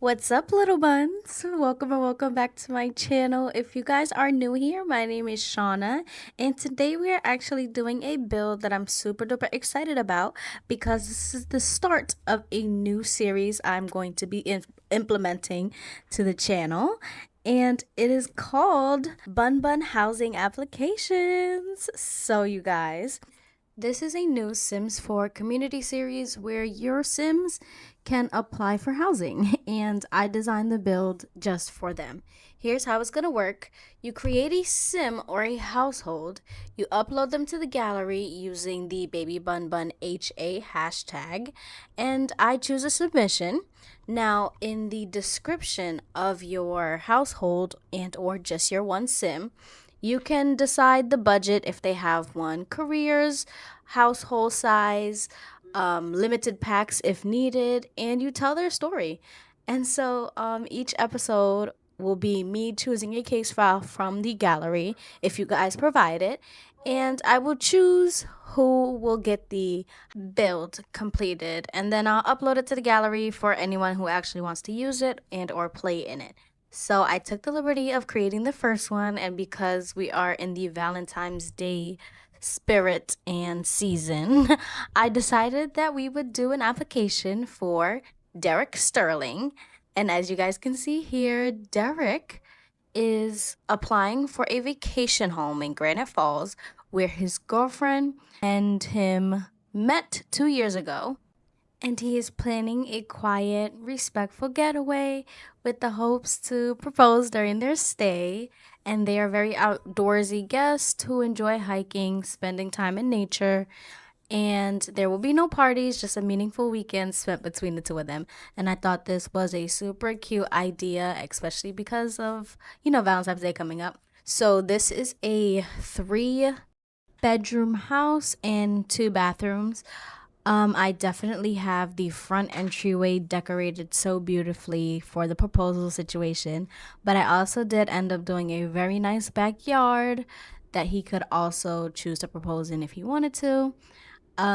What's up, little buns? Welcome and welcome back to my channel. If you guys are new here, my name is Shauna, and today we are actually doing a build that I'm super duper excited about because this is the start of a new series I'm going to be implementing to the channel. And it is called Bunbun Housing Applications. So, you guys, this is a new Sims 4 community series where your Sims can apply for housing, and I designed the build just for them. Here's how it's gonna work. You create a sim or a household, you upload them to the gallery using the babybunbunha hashtag, and I choose a submission. Now, in the description of your household and or just your one sim, you can decide the budget if they have one, careers, household size, limited packs if needed, and you tell their story. And so each episode will be me choosing a case file from the gallery if you guys provide it, and I will choose who will get the build completed, and then I'll upload it to the gallery for anyone who actually wants to use it and or play in it. So I took the liberty of creating the first one, and because we are in the Valentine's Day spirit and season, I decided that we would do an application for Derek Sterling. And as you guys can see here, Derek is applying for a vacation home in Granite Falls where his girlfriend and him met 2 years ago, and he is planning a quiet, respectful getaway with the hopes to propose during their stay. And they are very outdoorsy guests who enjoy hiking, spending time in nature, and there will be no parties, just a meaningful weekend spent between the two of them. And I thought this was a super cute idea, especially because of, Valentine's Day coming up. So this is a 3 bedroom house and 2 bathrooms. I definitely have the front entryway decorated so beautifully for the proposal situation, but I also did end up doing a very nice backyard that he could also choose to propose in if he wanted to.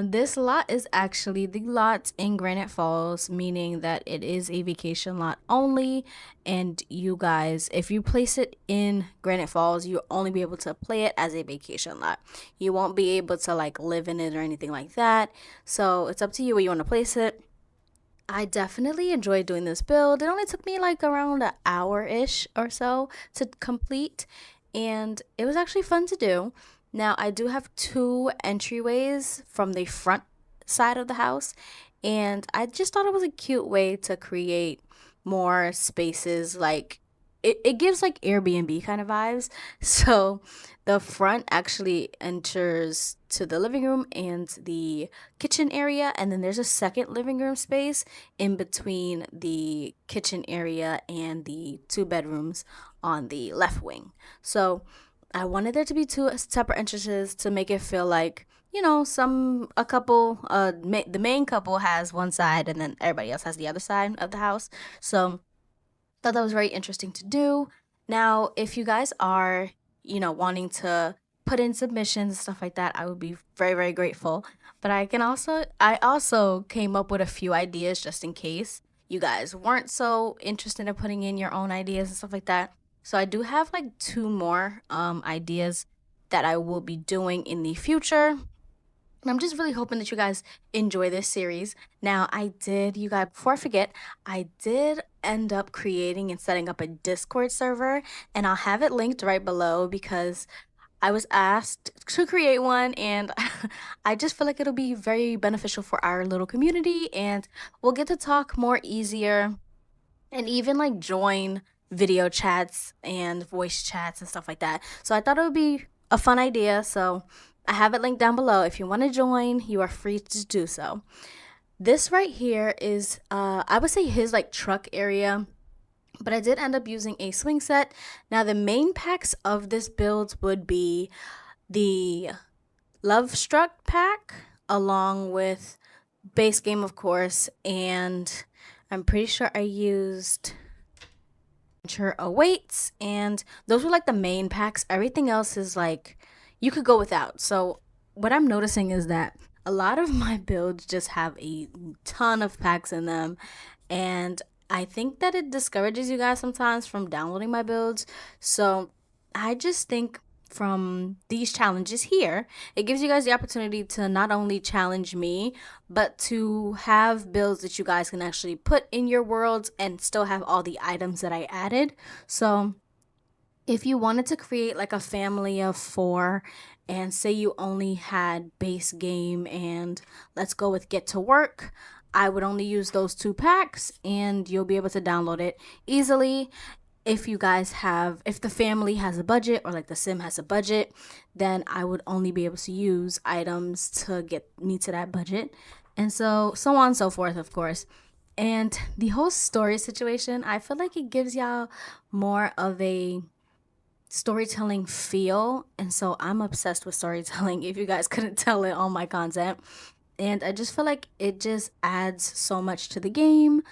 This lot is actually the lot in Granite Falls, meaning that it is a vacation lot only. And you guys, if you place it in Granite Falls, you'll only be able to play it as a vacation lot. You won't be able to like live in it or anything like that. So it's up to you where you want to place it. I definitely enjoyed doing this build. It only took me like around an hour-ish or so to complete, and it was actually fun to do. Now, I do have 2 entryways from the front side of the house, and I just thought it was a cute way to create more spaces. Like, it gives like Airbnb kind of vibes. So, the front actually enters to the living room and the kitchen area, and then there's a second living room space in between the kitchen area and the 2 bedrooms on the left wing. So, I wanted there to be 2 separate entrances to make it feel like, a couple, the main couple has one side and then everybody else has the other side of the house. So thought that was very interesting to do. Now, if you guys are, wanting to put in submissions and stuff like that, I would be very, very grateful. But I also came up with a few ideas just in case you guys weren't so interested in putting in your own ideas and stuff like that. So I do have like 2 more ideas that I will be doing in the future. And I'm just really hoping that you guys enjoy this series. Now, you guys, before I forget, I did end up creating and setting up a Discord server, and I'll have it linked right below because I was asked to create one, and I just feel like it'll be very beneficial for our little community, and we'll get to talk more easier and even like join video chats and voice chats and stuff like that. So I thought it would be a fun idea. So I have it linked down below. If you want to join, you are free to do so. This right here is, I would say his like truck area, but I did end up using a swing set. Now, the main packs of this build would be the Love Struck pack, along with base game, of course, and I'm pretty sure I used Adventure Awaits, and those were like the main packs. Everything else is like you could go without. So what I'm noticing is that a lot of my builds just have a ton of packs in them, and I think that it discourages you guys sometimes from downloading my builds. So I just think from these challenges here, it gives you guys the opportunity to not only challenge me, but to have builds that you guys can actually put in your worlds and still have all the items that I added. So if you wanted to create like a family of four, and say you only had base game and let's go with get to work, I would only use those two packs and you'll be able to download it easily. If you guys have, if the family has a budget or like the sim has a budget, then I would only be able to use items to get me to that budget. And so on and so forth, of course. And the whole story situation, I feel like it gives y'all more of a storytelling feel. And so I'm obsessed with storytelling, if you guys couldn't tell it on my content. And I just feel like it just adds so much to the game.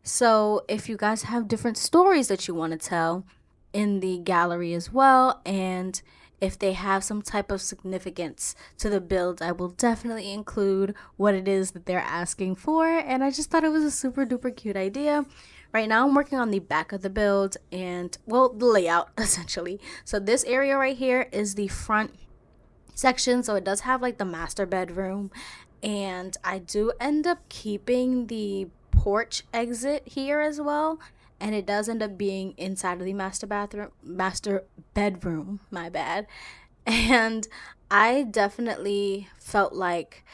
So if you guys have different stories that you want to tell in the gallery as well, and if they have some type of significance to the build, I will definitely include what it is that they're asking for. And I just thought it was a super duper cute idea. Right now, I'm working on the back of the build and, well, the layout essentially. So, this area right here is the front section. So, it does have like the master bedroom. And I do end up keeping the porch exit here as well. And it does end up being inside of the master bedroom, my bad. And I definitely felt like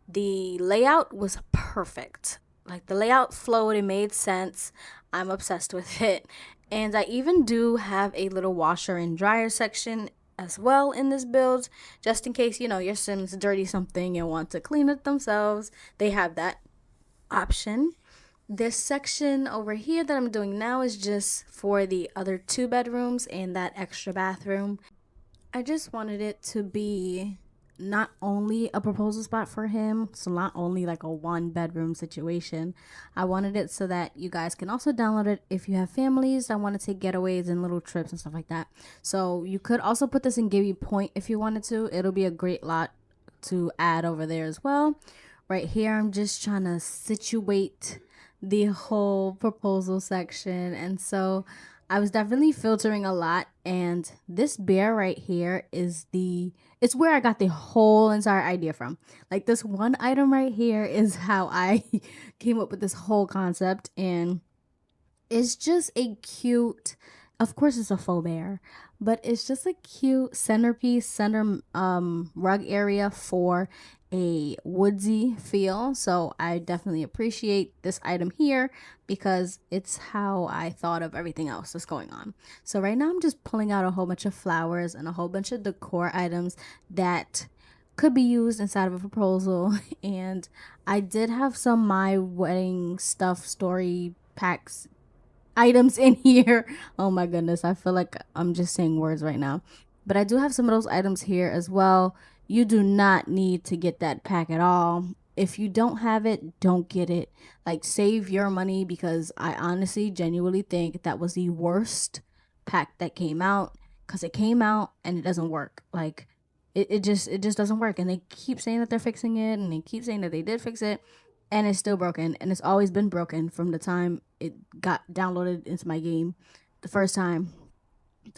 the layout was perfect. Like the layout flowed, it made sense. I'm obsessed with it. And I even do have a little washer and dryer section as well in this build, just in case, your Sims dirty something and want to clean it themselves. They have that option. This section over here that I'm doing now is just for the other two bedrooms and that extra bathroom. I just wanted it to be not only a proposal spot for him, so not only like a one bedroom situation. I wanted it so that you guys can also download it if you have families that want to take getaways and little trips and stuff like that. So you could also put this in Gibby Point if you wanted to. It'll be a great lot to add over there as well. Right here, I'm just trying to situate the whole proposal section. And so I was definitely filtering a lot. And this bear right here it's where I got the whole entire idea from. Like this one item right here is how I came up with this whole concept. And it's just a cute, of course it's a faux bear, but it's just a cute centerpiece, center rug area for a woodsy feel. So I definitely appreciate this item here because it's how I thought of everything else that's going on. So right now I'm just pulling out a whole bunch of flowers and a whole bunch of decor items that could be used inside of a proposal. And I did have some my wedding stuff story packs items in here. Oh my goodness, I feel like I'm just saying words right now. But I do have some of those items here as well. You do not need to get that pack at all. If you don't have it, don't get it. Like, save your money because I honestly, genuinely think that was the worst pack that came out because it came out and it doesn't work. Like, it just doesn't work. And they keep saying that they're fixing it and they keep saying that they did fix it and it's still broken and it's always been broken from the time it got downloaded into my game the first time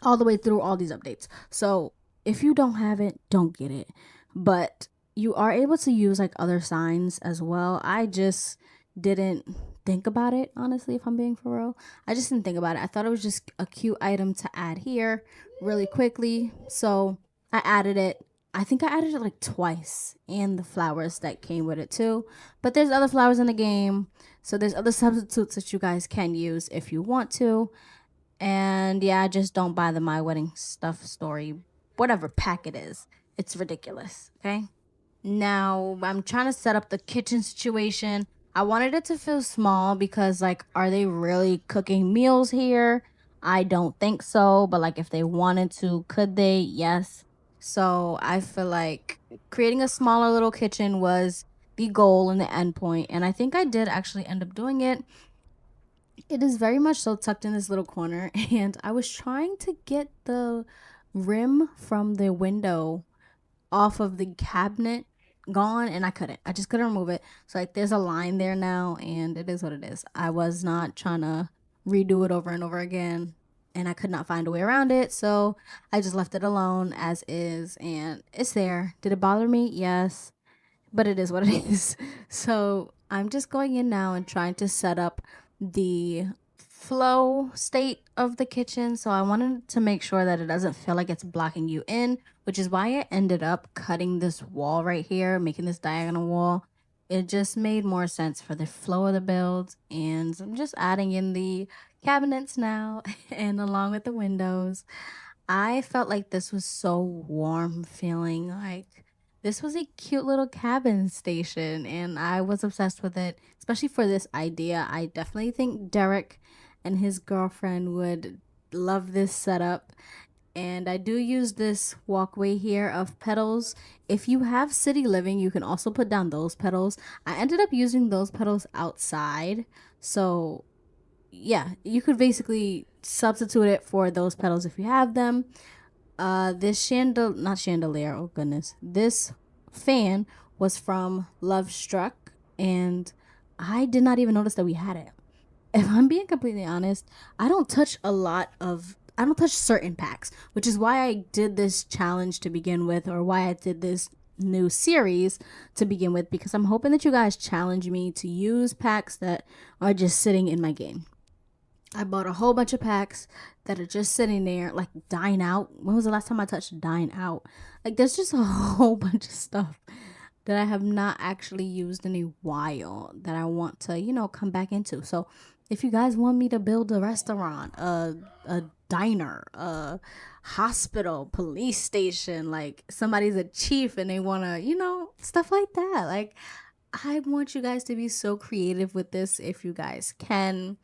all the way through all these updates. So if you don't have it, don't get it. But you are able to use like other signs as well. I just didn't think about it, honestly, if I'm being for real. I just didn't think about it. I thought it was just a cute item to add here really quickly. So I added it. I think I added it like twice and the flowers that came with it too. But there's other flowers in the game. So there's other substitutes that you guys can use if you want to. And yeah, just don't buy the My Wedding Stuff Story, whatever pack it is. It's ridiculous, okay? Now, I'm trying to set up the kitchen situation. I wanted it to feel small because, like, are they really cooking meals here? I don't think so, but like, if they wanted to, could they? Yes. So I feel like creating a smaller little kitchen was the goal and the end point, and I think I did actually end up doing it. It is very much so tucked in this little corner, and I was trying to get the rim from the window off of the cabinet gone, and I just couldn't remove it. So like there's a line there now, and it is what it is. I was not trying to redo it over and over again, and I could not find a way around it, so I just left it alone as is, and it's there. Did it bother me? Yes, but it is what it is. So I'm just going in now and trying to set up the flow state of the kitchen. So I wanted to make sure that it doesn't feel like it's blocking you in, which is why I ended up cutting this wall right here, making this diagonal wall. It just made more sense for the flow of the build. And I'm just adding in the cabinets now and along with the windows. I felt like this was so warm feeling. Like this was a cute little cabin station, and I was obsessed with it, especially for this idea. I definitely think Derek and his girlfriend would love this setup. And I do use this walkway here of petals. If you have city living, you can also put down those petals. I ended up using those petals outside. So yeah, you could basically substitute it for those petals if you have them. This not chandelier, oh goodness. This fan was from Love Struck, and I did not even notice that we had it. If I'm being completely honest, I don't touch certain packs, which is why I did this challenge to begin with, or why I did this new series to begin with, because I'm hoping that you guys challenge me to use packs that are just sitting in my game. I bought a whole bunch of packs that are just sitting there, like Dine Out. When was the last time I touched Dine Out? Like, there's just a whole bunch of stuff that I have not actually used in a while that I want to, come back into. So, if you guys want me to build a restaurant, a diner, a hospital, police station, like somebody's a chief and they want to, stuff like that. Like, I want you guys to be so creative with this if you guys can.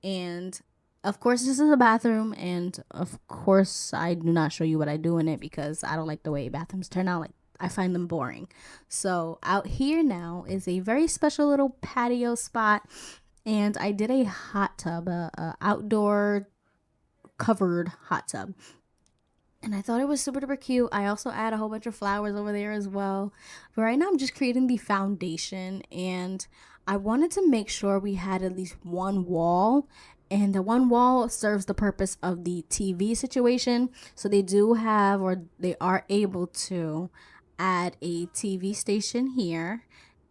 And of course, this is a bathroom, and of course, I do not show you what I do in it because I don't like the way bathrooms turn out. Like, I find them boring. So, out here now is a very special little patio spot, and I did a hot tub, a outdoor covered hot tub. And I thought it was super duper cute. I also add a whole bunch of flowers over there as well. But right now I'm just creating the foundation, and I wanted to make sure we had at least one wall. And the one wall serves the purpose of the TV situation. So they do have, or they are able to add a TV station here.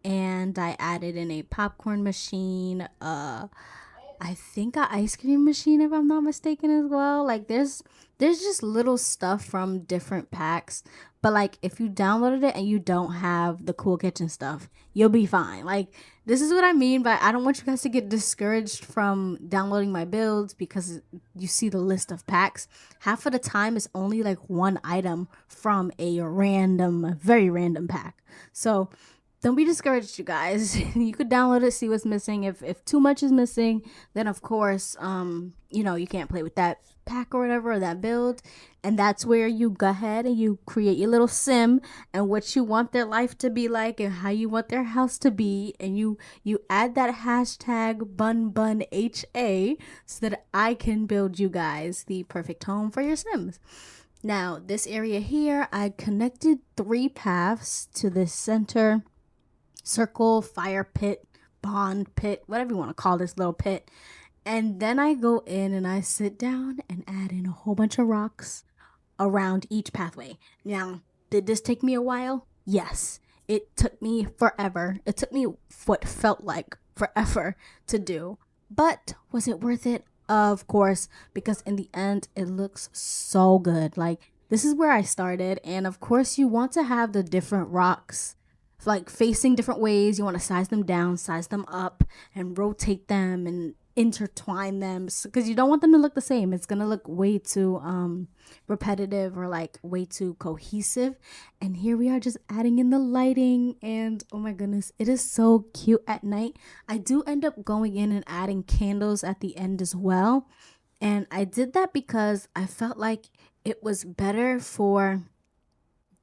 And I added in a popcorn machine, I think a ice cream machine if I'm not mistaken as well. Like there's just little stuff from different packs. But like if you downloaded it and you don't have the cool kitchen stuff, you'll be fine. Like this is what I mean by I don't want you guys to get discouraged from downloading my builds because you see the list of packs. Half of the time it's only like one item from a random, very random pack. So don't be discouraged, you guys. You could download it, see what's missing. If too much is missing, then of course, you can't play with that pack or whatever or that build. And that's where you go ahead and you create your little sim and what you want their life to be like and how you want their house to be. And you add that hashtag BunBunHA so that I can build you guys the perfect home for your Sims. Now, this area here, I connected 3 paths to this center circle, fire pit, bond pit, whatever you want to call this little pit. And then I go in and I sit down and add in a whole bunch of rocks around each pathway. Now, did this take me a while? Yes. It took me forever. It took me what felt like forever to do. But was it worth it? Of course, because in the end, it looks so good. Like, this is where I started. And of course, you want to have the different rocks like facing different ways. You want to size them down, size them up, and rotate them and intertwine them because you don't want them to look the same. It's gonna look way too repetitive or like way too cohesive. And here we are just adding in the lighting, and oh my goodness, it is so cute at night. I do end up going in and adding candles at the end as well, and I did that because I felt like it was better for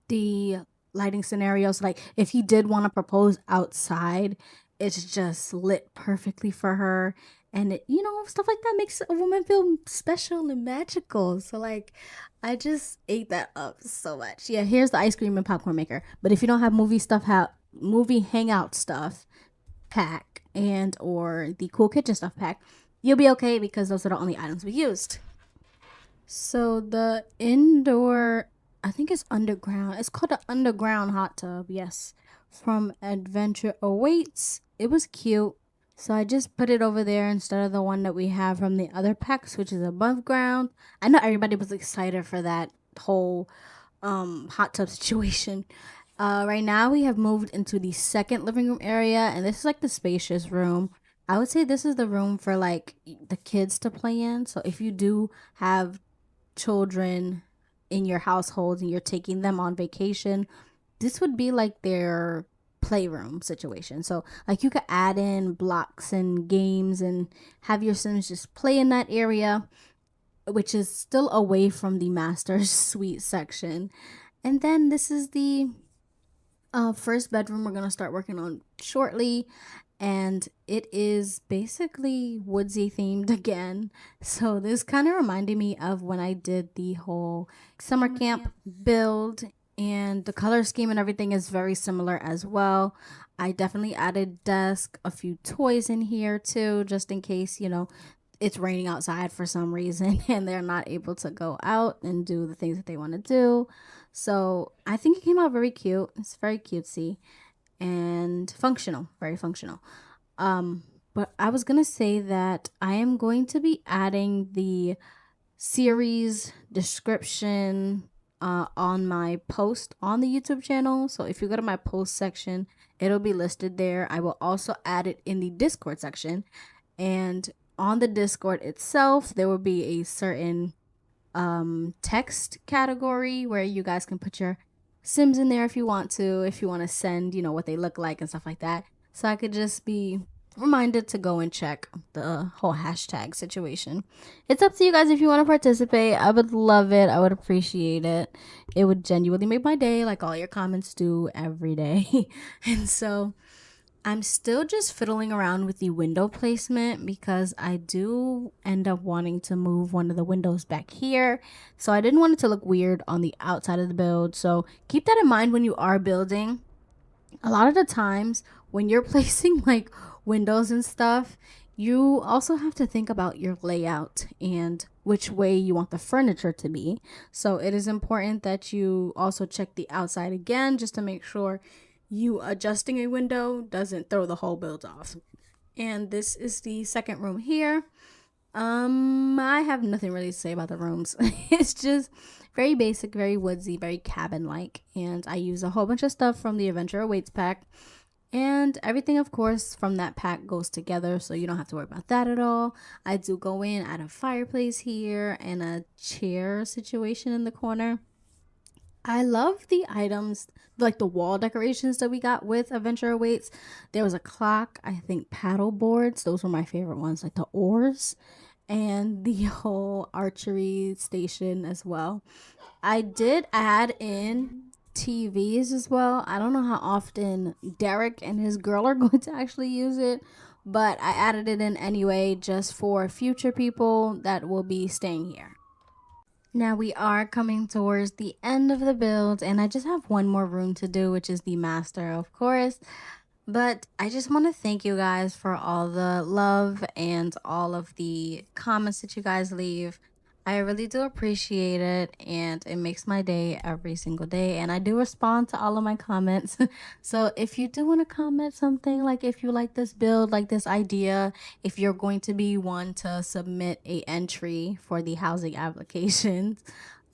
the lighting scenarios. Like if he did want to propose outside, it's just lit perfectly for her. And stuff like that makes a woman feel special and magical. So like I just ate that up so much. Yeah, here's the ice cream and popcorn maker. But if you don't have movie hangout stuff pack and or the cool kitchen stuff pack, you'll be okay because those are the only items we used. So the indoor, I think it's underground. It's called the underground hot tub. Yes, from Adventure Awaits. It was cute. So I just put it over there instead of the one that we have from the other packs, which is above ground. I know everybody was excited for that whole hot tub situation. Right now we have moved into the second living room area, and this is like the spacious room. I would say this is the room for like the kids to play in. So if you do have children in your household and you're taking them on vacation, this would be like their playroom situation. So like you could add in blocks and games and have your Sims just play in that area, which is still away from the master's suite section. And then this is the first bedroom we're gonna start working on shortly, and it is basically woodsy themed again. So this kind of reminded me of when I did the whole summer camp build, and the color scheme and everything is very similar as well. I definitely added desk, a few toys in here too, just in case it's raining outside for some reason and they're not able to go out and do the things that they want to do. So I think it came out very cute. It's very cutesy and functional, very functional. Um, but I was gonna say that I am going to be adding the series description on my post on the YouTube channel. So if you go to my post section, it'll be listed there. I will also add it in the Discord section, and on the Discord itself, there will be a certain text category where you guys can put your Sims in there if you want to send, what they look like and stuff like that. So I could just be reminded to go and check the whole hashtag situation. It's up to you guys if you want to participate. I would love it. I would appreciate it. It would genuinely make my day, like all your comments do every day. And so I'm still just fiddling around with the window placement because I do end up wanting to move one of the windows back here. So I didn't want it to look weird on the outside of the build. So keep that in mind when you are building. A lot of the times when you're placing like windows and stuff, you also have to think about your layout and which way you want the furniture to be. So it is important that you also check the outside again just to make sure you adjusting a window doesn't throw the whole build off. And this is the second room here. I have nothing really to say about the rooms. It's just very basic, very woodsy, very cabin like. And I use a whole bunch of stuff from the Adventure Awaits pack. And everything, of course, from that pack goes together, so you don't have to worry about that at all. I do go in, add a fireplace here and a chair situation in the corner. I love the items, like the wall decorations that we got with Adventure Awaits. There was a clock, I think paddle boards. Those were my favorite ones, like the oars and the whole archery station as well. I did add in TVs as well. I don't know how often Derek and his girl are going to actually use it, but I added it in anyway just for future people that will be staying here. Now we are coming towards the end of the build, and I just have one more room to do, which is the master, of course. But I just want to thank you guys for all the love and all of the comments that you guys leave. I really do appreciate it, and it makes my day every single day. And I do respond to all of my comments. So if you do want to comment something, like if you like this build, like this idea, if you're going to be one to submit a entry for the housing applications,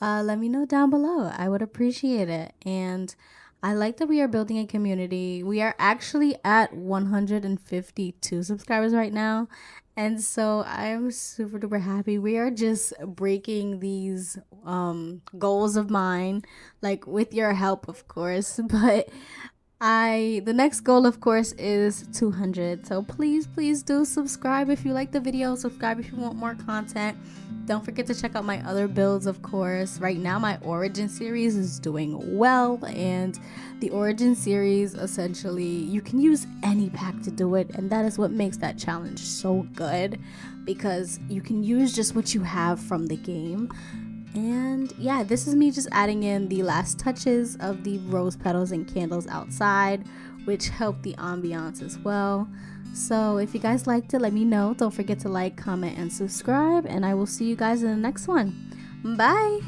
let me know down below. I would appreciate it. And I like that we are building a community. We are actually at 152 subscribers right now. And so I'm super duper happy. We are just breaking these goals of mine, like with your help, of course. But The next goal of course is 200. So please do subscribe if you like the video, subscribe if you want more content. Don't forget to check out my other builds, of course. Right now my Origin series is doing well, and the Origin series, essentially you can use any pack to do it, and that is what makes that challenge so good, because you can use just what you have from the game. And yeah, this is me just adding in the last touches of the rose petals and candles outside, which help the ambiance as well. So if you guys liked it, let me know. Don't forget to like, comment, and subscribe, and I will see you guys in the next one. Bye!